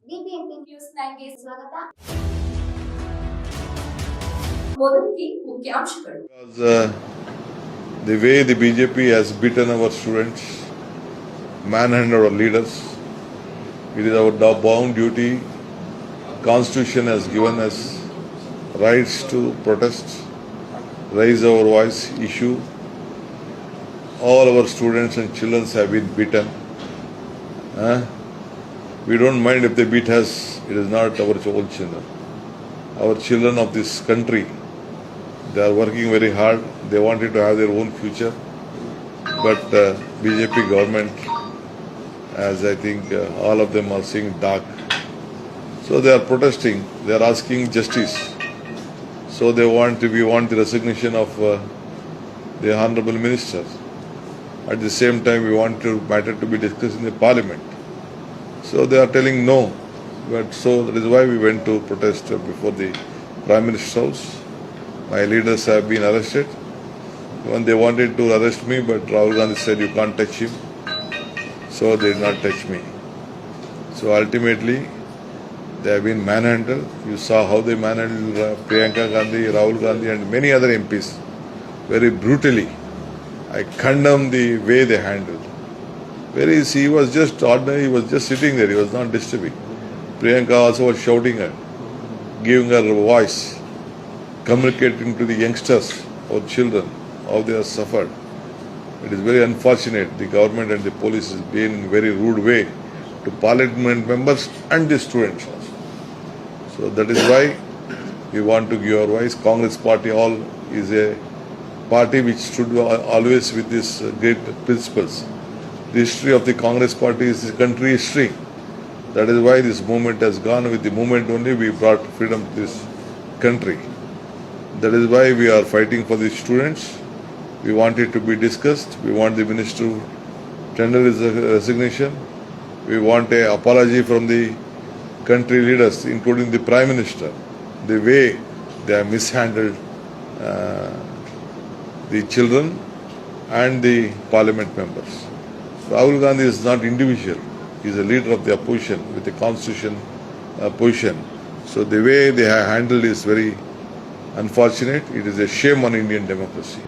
BBMP news 9ಗೆ ಸ್ವಾಗತ. ಮೊದಲಿಗೆ ಮುಖ್ಯಾಂಶಗಳು. The way the BJP has beaten our students, manhandled our leaders, it is our bound duty. Constitution has given us rights to protest, raise our voice, issue. All our students and children have been beaten. We don't mind if they beat us. It is not our own children. Our children of this country, they are working very hard. They wanted to have their own future. But BJP government, as I think all of them are seeing dark. So they are protesting. They are asking justice. So we want the resignation of the Honorable Minister. At the same time, we want the matter to be discussed in the Parliament. So they are telling no. But so that is why we went to protest before the Prime Minister's house. My leaders have been arrested. When they wanted to arrest me, but Rahul Gandhi said you can't touch him. So they did not touch me. So ultimately, they have been manhandled. You saw how they manhandled Priyanka Gandhi, Rahul Gandhi and many other MPs very brutally. I condemn the way they handled. He was just ordinary, he was just sitting there, he was not disturbing. Priyanka also was shouting her, giving her voice, communicating to the youngsters or children how they have suffered. It is very unfortunate the government and the police is being in a very rude way to parliament members and the students also. So that is why we want to give our voice. Congress party is a party which stood always with these great principles. The history of the Congress party is the country history. That is why this movement has gone. With the movement only we brought freedom to this country. That is why we are fighting for the students. We want it to be discussed. We want the minister to tender his resignation. We want an apology from the country leaders, including the Prime Minister, the way they have mishandled the children and the parliament members. Rahul Gandhi is not individual. He is a leader of the opposition with a constitution position. So the way they have handled is very unfortunate. It is a shame on Indian democracy.